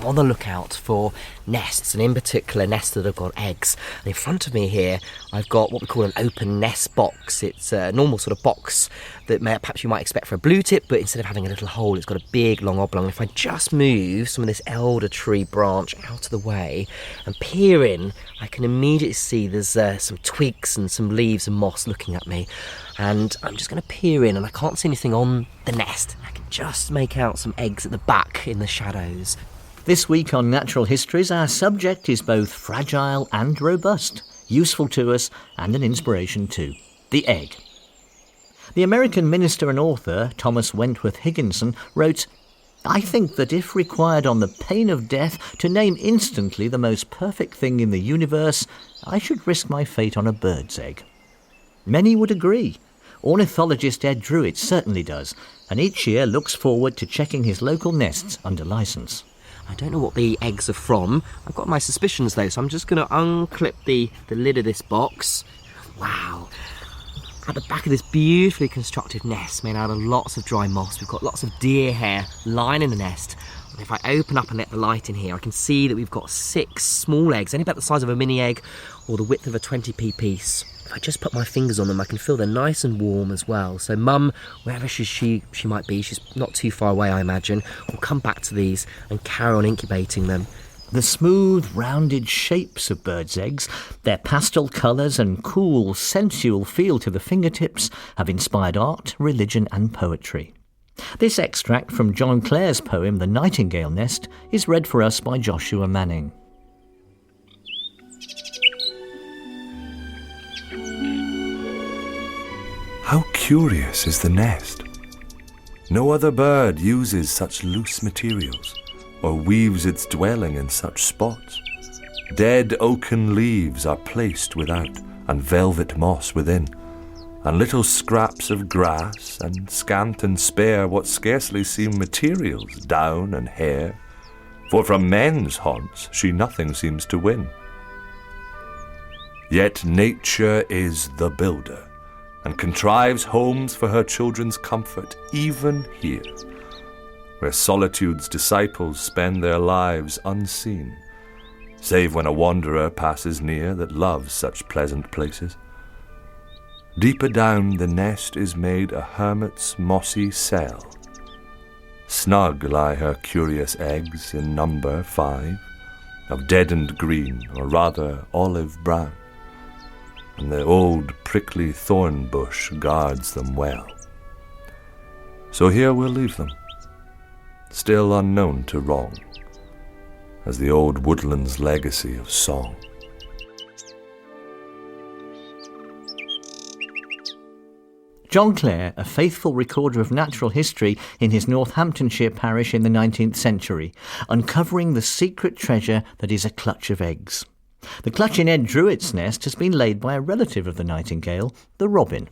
on the lookout for nests, and in particular nests that have got eggs. And in front of me here, I've got what we call an open nest box. It's a normal sort of box that perhaps you might expect for a blue tip, but instead of having a little hole, it's got a big long oblong. If I just move some of this elder tree branch out of the way and peer in, I can immediately see there's some twigs and some leaves and moss looking at me. And I'm just going to peer in, and I can't see anything on the nest. I can just make out some eggs at the back in the shadows. This week on Natural Histories, our subject is both fragile and robust, useful to us and an inspiration too. The egg. The American minister and author Thomas Wentworth Higginson wrote, "I think that if required on the pain of death to name instantly the most perfect thing in the universe, I should risk my fate on a bird's egg." Many would agree. Ornithologist Ed Druitt certainly does, and each year looks forward to checking his local nests under licence. I don't know what the eggs are from. I've got my suspicions though, so I'm just going to unclip the lid of this box. Wow. At the back of this beautifully constructed nest made out of lots of dry moss, we've got lots of deer hair lining the nest. And if I open up and let the light in here, I can see that we've got 6 small eggs, only about the size of a mini egg or the width of a 20p piece. If I just put my fingers on them, I can feel they're nice and warm as well. So Mum, wherever she might be, she's not too far away, I imagine, will come back to these and carry on incubating them. The smooth, rounded shapes of birds' eggs, their pastel colours and cool, sensual feel to the fingertips have inspired art, religion and poetry. This extract from John Clare's poem The Nightingale Nest is read for us by Joshua Manning. How curious is the nest. No other bird uses such loose materials or weaves its dwelling in such spots. Dead oaken leaves are placed without and velvet moss within, and little scraps of grass and scant and spare what scarcely seem materials, down and hair, for from men's haunts she nothing seems to win. Yet nature is the builder, and contrives homes for her children's comfort, even here, where solitude's disciples spend their lives unseen, save when a wanderer passes near that loves such pleasant places. Deeper down the nest is made a hermit's mossy cell. Snug lie her curious eggs in number 5, of deadened green, or rather olive brown, and the old prickly thorn bush guards them well. So here we'll leave them, still unknown to wrong, as the old woodland's legacy of song. John Clare, a faithful recorder of natural history in his Northamptonshire parish in the 19th century, uncovering the secret treasure that is a clutch of eggs. The clutch in Ed Druitt's nest has been laid by a relative of the nightingale, the robin.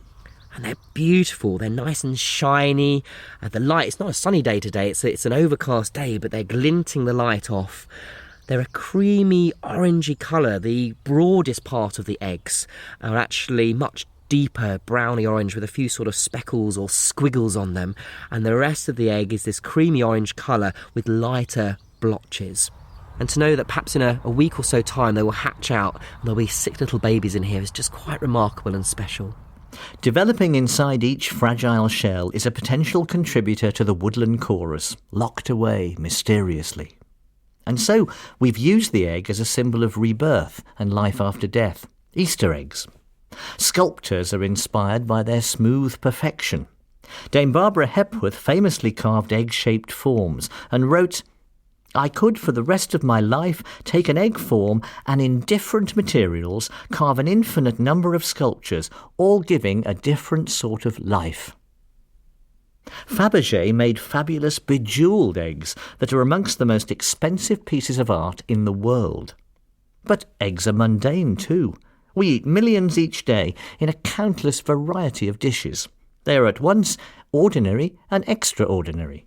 And they're beautiful, they're nice and shiny. The light, it's not a sunny day today, it's an overcast day, but they're glinting the light off. They're a creamy orangey colour. The broadest part of the eggs are actually much deeper browny orange with a few sort of speckles or squiggles on them, and the rest of the egg is this creamy orange colour with lighter blotches. And to know that perhaps in a week or so time they will hatch out and there'll be 6 little babies in here is just quite remarkable and special. Developing inside each fragile shell is a potential contributor to the woodland chorus, locked away mysteriously. And so we've used the egg as a symbol of rebirth and life after death, Easter eggs. Sculptors are inspired by their smooth perfection. Dame Barbara Hepworth famously carved egg-shaped forms and wrote, "I could for the rest of my life take an egg form and in different materials carve an infinite number of sculptures, all giving a different sort of life." Fabergé made fabulous bejewelled eggs that are amongst the most expensive pieces of art in the world. But eggs are mundane too. We eat millions each day in a countless variety of dishes. They are at once ordinary and extraordinary.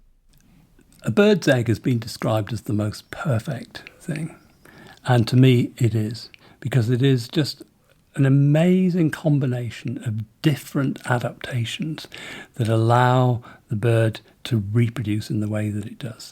A bird's egg has been described as the most perfect thing. And to me it is, because it is just an amazing combination of different adaptations that allow the bird to reproduce in the way that it does.